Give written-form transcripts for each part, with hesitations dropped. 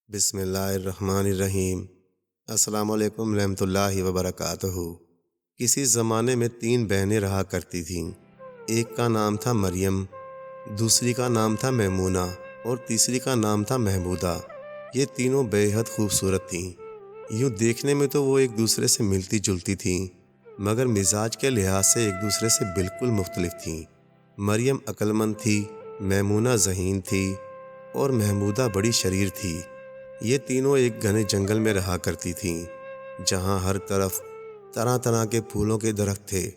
بسم اللہ الرحمن الرحیم۔ السلام علیکم رحمۃ اللہ وبرکاتہ۔ کسی زمانے میں 3 بہنیں رہا کرتی تھیں۔ ایک کا نام تھا مریم، دوسری کا نام تھا میمونہ اور تیسری کا نام تھا محمودہ۔ یہ تینوں بے حد خوبصورت تھیں۔ یوں دیکھنے میں تو وہ ایک دوسرے سے ملتی جلتی تھیں، مگر مزاج کے لحاظ سے ایک دوسرے سے بالکل مختلف تھیں۔ مریم عقل مند تھی، میمونہ ذہین تھی اور محمودہ بڑی شریر تھی۔ یہ تینوں ایک گھنے جنگل میں رہا کرتی تھیں، جہاں ہر طرف طرح طرح کے پھولوں کے درخت تھے،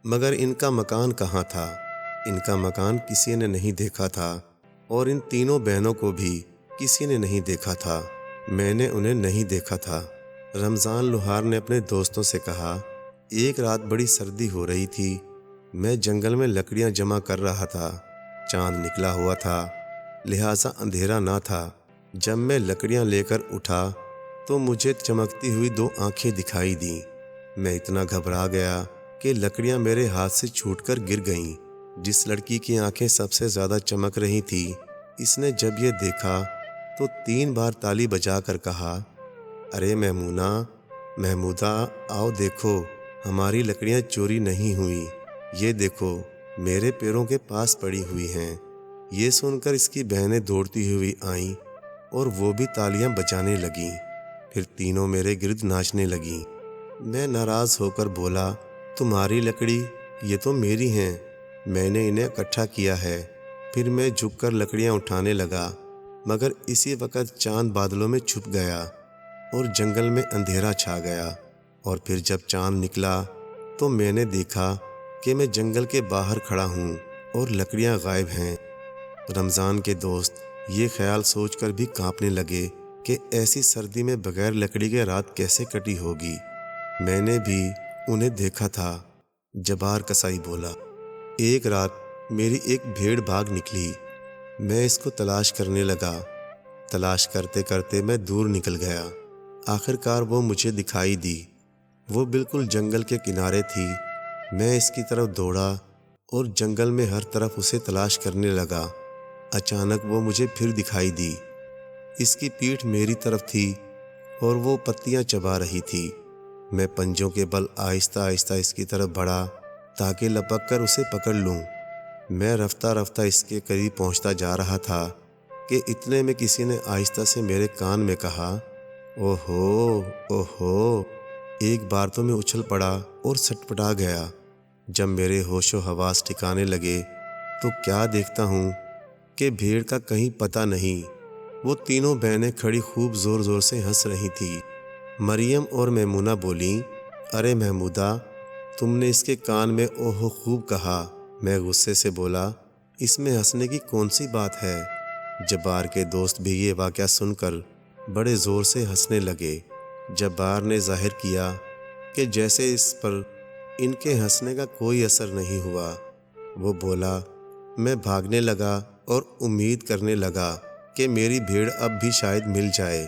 مگر ان کا مکان کہاں تھا؟ ان کا مکان کسی نے نہیں دیکھا تھا اور ان تینوں بہنوں کو بھی کسی نے نہیں دیکھا تھا۔ میں نے انہیں نہیں دیکھا تھا۔ رمضان لوہار نے اپنے دوستوں سے کہا، ایک رات بڑی سردی ہو رہی تھی، میں جنگل میں لکڑیاں جمع کر رہا تھا۔ چاند نکلا ہوا تھا، لہٰذا اندھیرا نہ تھا۔ جب میں لکڑیاں لے کر اٹھا تو مجھے چمکتی ہوئی 2 آنکھیں دکھائی دیں۔ میں اتنا گھبرا گیا کہ لکڑیاں میرے ہاتھ سے چھوٹ کر گر گئیں۔ جس لڑکی کی آنکھیں سب سے زیادہ چمک رہی تھی، اس نے جب یہ دیکھا تو 3 بار تالی بجا کر کہا، ارے میمونہ، محمودہ، آؤ دیکھو، ہماری لکڑیاں چوری نہیں ہوئیں، یہ دیکھو میرے پیروں کے پاس پڑی ہوئی ہیں۔ یہ سن کر اس کی بہنیں دوڑتی ہوئی آئیں اور وہ بھی تالیاں بجانے لگیں۔ پھر تینوں میرے گرد ناچنے لگیں۔ میں ناراض ہو کر بولا، تمہاری لکڑی؟ یہ تو میری ہیں، میں نے انہیں اکٹھا کیا ہے۔ پھر میں جھک کر لکڑیاں اٹھانے لگا، مگر اسی وقت چاند بادلوں میں چھپ گیا اور جنگل میں اندھیرا چھا گیا۔ اور پھر جب چاند نکلا تو میں نے دیکھا کہ میں جنگل کے باہر کھڑا ہوں اور لکڑیاں غائب ہیں۔ رمضان کے دوست یہ خیال سوچ کر بھی کانپنے لگے کہ ایسی سردی میں بغیر لکڑی کے رات کیسے کٹی ہوگی۔ میں نے بھی انہیں دیکھا تھا۔ جبار کسائی بولا، ایک رات میری ایک بھیڑ بھاگ نکلی، میں اس کو تلاش کرنے لگا۔ تلاش کرتے کرتے میں دور نکل گیا۔ آخر کار وہ مجھے دکھائی دی۔ وہ بالکل جنگل کے کنارے تھی۔ میں اس کی طرف دوڑا اور جنگل میں ہر طرف اسے تلاش کرنے لگا۔ اچانک وہ مجھے پھر دکھائی دی۔ اس کی پیٹھ میری طرف تھی اور وہ پتیاں چبا رہی تھی۔ میں پنجوں کے بل آہستہ آہستہ اس کی طرف بڑھا تاکہ لپک کر اسے پکڑ لوں۔ میں رفتہ رفتہ اس کے قریب پہنچتا جا رہا تھا کہ اتنے میں کسی نے آہستہ سے میرے کان میں کہا، اوہو اوہو۔ ایک بار تو میں اچھل پڑا اور سٹپٹا گیا۔ جب میرے ہوش و حواس ٹھکانے لگے تو کیا دیکھتا ہوں کہ بھیڑ کا کہیں پتہ نہیں۔ وہ تینوں بہنیں کھڑی خوب زور زور سے ہنس رہی تھیں۔ مریم اور میمونہ بولیں، ارے محمودہ، تم نے اس کے کان میں اوہو خوب کہا۔ میں غصے سے بولا، اس میں ہنسنے کی کون سی بات ہے؟ جبار کے دوست بھی یہ واقعہ سن کر بڑے زور سے ہنسنے لگے۔ جبار نے ظاہر کیا کہ جیسے اس پر ان کے ہنسنے کا کوئی اثر نہیں ہوا۔ وہ بولا، میں بھاگنے لگا اور امید کرنے لگا کہ میری بھیڑ اب بھی شاید مل جائے۔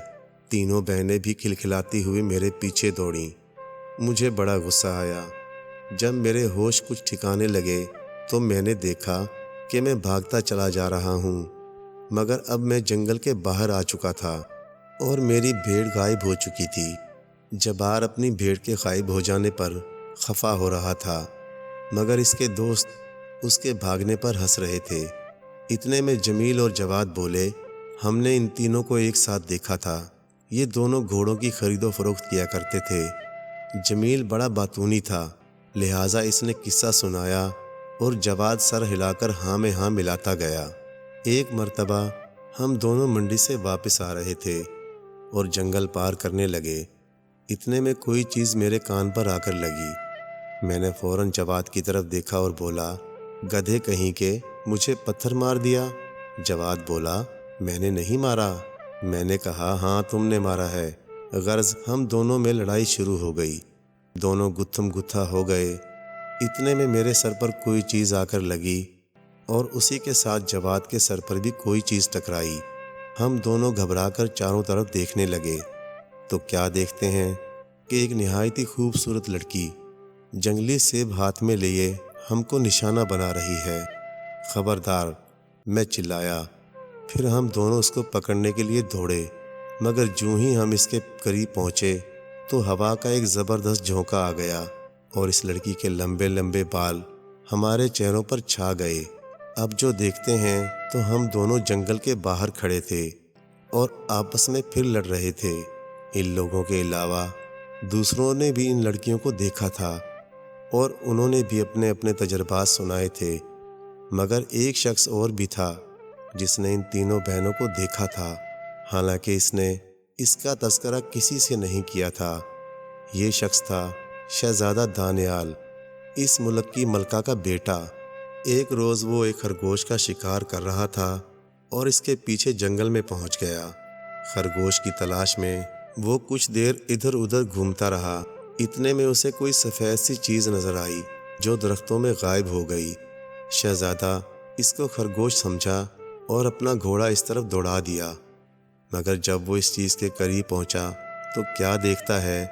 تینوں بہنیں بھی کھلکھلاتی ہوئی میرے پیچھے دوڑیں۔ مجھے بڑا غصہ آیا۔ جب میرے ہوش کچھ ٹھکانے لگے تو میں نے دیکھا کہ میں بھاگتا چلا جا رہا ہوں، مگر اب میں جنگل کے باہر آ چکا تھا اور میری بھیڑ غائب ہو چکی تھی۔ جبار اپنی بھیڑ کے غائب ہو جانے پر خفا ہو رہا تھا، مگر اس کے دوست اس کے بھاگنے پر ہنس رہے تھے۔ اتنے میں جمیل اور جواد بولے، ہم نے ان تینوں کو ایک ساتھ دیکھا تھا، یہ دونوں گھوڑوں کی خرید و فروخت کیا کرتے تھے۔ جمیل بڑا باتونی تھا، لہٰذا اس نے قصہ سنایا اور جواد سر ہلا کر ہاں میں ہاں ملاتا گیا۔ ایک مرتبہ ہم دونوں منڈی سے واپس آ رہے تھے اور جنگل پار کرنے لگے۔ اتنے میں کوئی چیز میرے کان پر آ کر لگی۔ میں نے فوراً جواد کی طرف دیکھا اور بولا، گدھے کہیں کے، مجھے پتھر مار دیا؟ جواد بولا، میں نے نہیں مارا۔ میں نے کہا، ہاں تم نے مارا ہے۔ غرض ہم دونوں میں لڑائی شروع ہو گئی۔ دونوں گتھم گتھا ہو گئے۔ اتنے میں میرے سر پر کوئی چیز آ کر لگی اور اسی کے ساتھ جواد کے سر پر بھی کوئی چیز ٹکرائی۔ ہم دونوں گھبرا کر چاروں طرف دیکھنے لگے تو کیا دیکھتے ہیں کہ ایک نہایت ہی خوبصورت لڑکی جنگلی سیب ہاتھ میں لیے ہم کو نشانہ بنا رہی ہے۔ خبردار، میں چلایا۔ پھر ہم دونوں اس کو پکڑنے کے لیے دوڑے مگر جوں ہی ہم اس کے قریب پہنچے تو ہوا کا ایک زبردست جھونکا آ گیا اور اس لڑکی کے لمبے لمبے بال ہمارے چہروں پر چھا گئے۔ اب جو دیکھتے ہیں تو ہم دونوں جنگل کے باہر کھڑے تھے اور آپس میں پھر لڑ رہے تھے۔ ان لوگوں کے علاوہ دوسروں نے بھی ان لڑکیوں کو دیکھا تھا اور انہوں نے بھی اپنے اپنے تجربات سنائے تھے، مگر ایک شخص اور بھی تھا جس نے ان تینوں بہنوں کو دیکھا تھا، حالانکہ اس نے اس کا تذکرہ کسی سے نہیں کیا تھا۔ یہ شخص تھا شہزادہ دانیال، اس ملک کی ملکہ کا بیٹا۔ ایک روز وہ ایک خرگوش کا شکار کر رہا تھا اور اس کے پیچھے جنگل میں پہنچ گیا۔ خرگوش کی تلاش میں وہ کچھ دیر ادھر ادھر گھومتا رہا۔ اتنے میں اسے کوئی سفید سی چیز نظر آئی جو درختوں میں غائب ہو گئی۔ شہزادہ اس کو خرگوش سمجھا اور اپنا گھوڑا اس طرف دوڑا دیا، مگر جب وہ اس چیز کے قریب پہنچا تو کیا دیکھتا ہے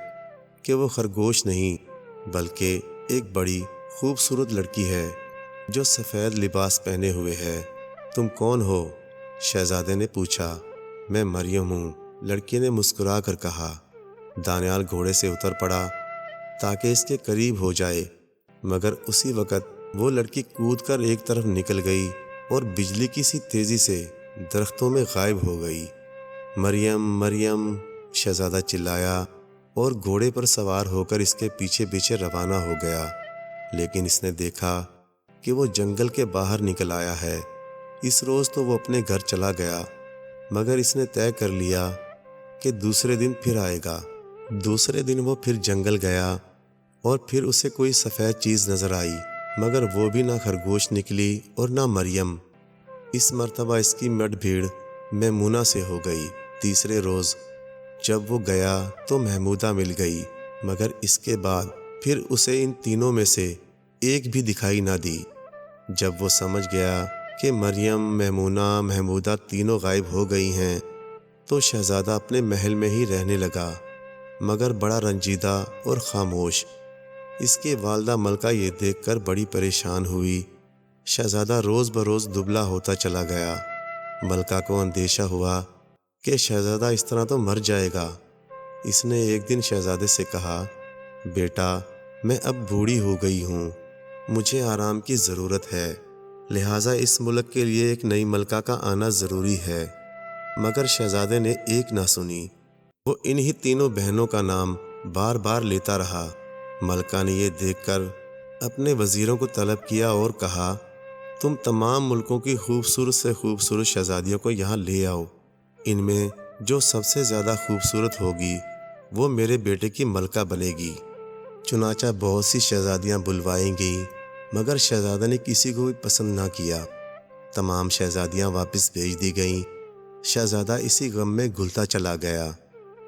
کہ وہ خرگوش نہیں بلکہ ایک بڑی خوبصورت لڑکی ہے جو سفید لباس پہنے ہوئے ہے۔ تم کون ہو؟ شہزادے نے پوچھا۔ میں مریم ہوں، لڑکی نے مسکرا کر کہا۔ دانیال گھوڑے سے اتر پڑا تاکہ اس کے قریب ہو جائے، مگر اسی وقت وہ لڑکی کود کر ایک طرف نکل گئی اور بجلی کی سی تیزی سے درختوں میں غائب ہو گئی۔ مریم مریم، شہزادہ چلایا اور گھوڑے پر سوار ہو کر اس کے پیچھے پیچھے روانہ ہو گیا، لیکن اس نے دیکھا کہ وہ جنگل کے باہر نکل آیا ہے۔ اس روز تو وہ اپنے گھر چلا گیا، مگر اس نے طے کر لیا کہ دوسرے دن پھر آئے گا۔ دوسرے دن وہ پھر جنگل گیا اور پھر اسے کوئی سفید چیز نظر آئی، مگر وہ بھی نہ خرگوش نکلی اور نہ مریم۔ اس مرتبہ اس کی مڈ بھیڑ میمونہ سے ہو گئی۔ تیسرے روز جب وہ گیا تو محمودہ مل گئی، مگر اس کے بعد پھر اسے ان تینوں میں سے ایک بھی دکھائی نہ دی۔ جب وہ سمجھ گیا کہ مریم، میمونہ، محمودہ تینوں غائب ہو گئی ہیں تو شہزادہ اپنے محل میں ہی رہنے لگا، مگر بڑا رنجیدہ اور خاموش۔ اس کی والدہ ملکہ یہ دیکھ کر بڑی پریشان ہوئی۔ شہزادہ روز بروز دبلا ہوتا چلا گیا۔ ملکہ کو اندیشہ ہوا کہ شہزادہ اس طرح تو مر جائے گا۔ اس نے ایک دن شہزادے سے کہا، بیٹا، میں اب بوڑھی ہو گئی ہوں، مجھے آرام کی ضرورت ہے، لہٰذا اس ملک کے لیے ایک نئی ملکہ کا آنا ضروری ہے۔ مگر شہزادے نے ایک نہ سنی۔ وہ انہی تینوں بہنوں کا نام بار بار لیتا رہا۔ ملکہ نے یہ دیکھ کر اپنے وزیروں کو طلب کیا اور کہا، تم تمام ملکوں کی خوبصورت سے خوبصورت شہزادیوں کو یہاں لے آؤ، ان میں جو سب سے زیادہ خوبصورت ہوگی وہ میرے بیٹے کی ملکہ بنے گی۔ چنانچہ بہت سی شہزادیاں بلوائیں گئیں، مگر شہزادہ نے کسی کو بھی پسند نہ کیا۔ تمام شہزادیاں واپس بھیج دی گئیں۔ شہزادہ اسی غم میں گھلتا چلا گیا۔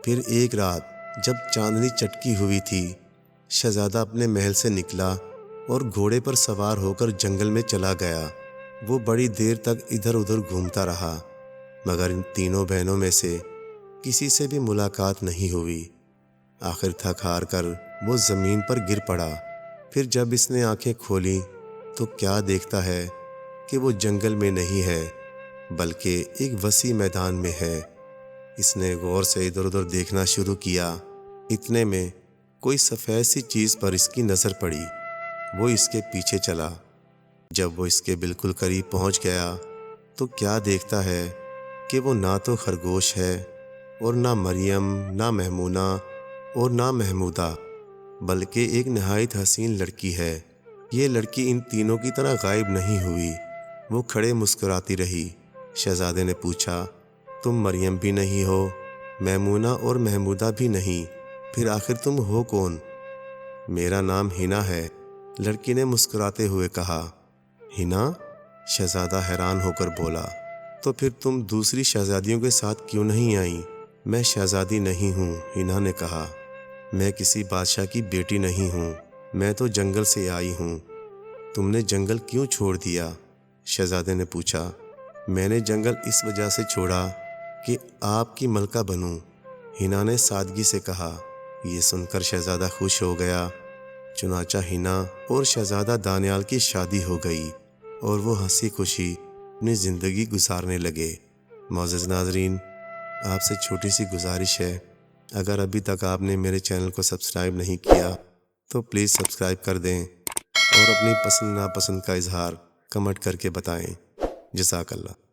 پھر ایک رات جب چاندنی چٹکی ہوئی تھی، شہزادہ اپنے محل سے نکلا اور گھوڑے پر سوار ہو کر جنگل میں چلا گیا۔ وہ بڑی دیر تک ادھر ادھر گھومتا رہا، مگر ان تینوں بہنوں میں سے کسی سے بھی ملاقات نہیں ہوئی۔ آخر تھک ہار کر وہ زمین پر گر پڑا۔ پھر جب اس نے آنکھیں کھولیں تو کیا دیکھتا ہے کہ وہ جنگل میں نہیں ہے بلکہ ایک وسیع میدان میں ہے۔ اس نے غور سے ادھر ادھر دیکھنا شروع کیا۔ اتنے میں کوئی سفید سی چیز پر اس کی نظر پڑی۔ وہ اس کے پیچھے چلا۔ جب وہ اس کے بالکل قریب پہنچ گیا تو کیا دیکھتا ہے کہ وہ نہ تو خرگوش ہے اور نہ مریم، نہ میمونہ اور نہ محمودہ، بلکہ ایک نہایت حسین لڑکی ہے۔ یہ لڑکی ان تینوں کی طرح غائب نہیں ہوئی۔ وہ کھڑے مسکراتی رہی۔ شہزادے نے پوچھا، تم مریم بھی نہیں ہو، میمونہ اور محمودہ بھی نہیں، پھر آخر تم ہو کون؟ میرا نام ہنا ہے، لڑکی نے مسکراتے ہوئے کہا۔ ہنا؟ شہزادہ حیران ہو کر بولا، تو پھر تم دوسری شہزادیوں کے ساتھ کیوں نہیں آئیں؟ میں شہزادی نہیں ہوں، ہنا نے کہا۔ میں کسی بادشاہ کی بیٹی نہیں ہوں، میں تو جنگل سے آئی ہوں۔ تم نے جنگل کیوں چھوڑ دیا؟ شہزادے نے پوچھا۔ میں نے جنگل اس وجہ سے چھوڑا کہ آپ کی ملکہ بنوں، ہنا نے سادگی سے کہا۔ یہ سن کر شہزادہ خوش ہو گیا۔ چنانچہ ہنا اور شہزادہ دانیال کی شادی ہو گئی اور وہ ہنسی خوشی اپنی زندگی گزارنے لگے۔ معزز ناظرین، آپ سے چھوٹی سی گزارش ہے، اگر ابھی تک آپ نے میرے چینل کو سبسکرائب نہیں کیا تو پلیز سبسکرائب کر دیں اور اپنی پسند ناپسند کا اظہار کمنٹ کر کے بتائیں۔ جزاک اللہ۔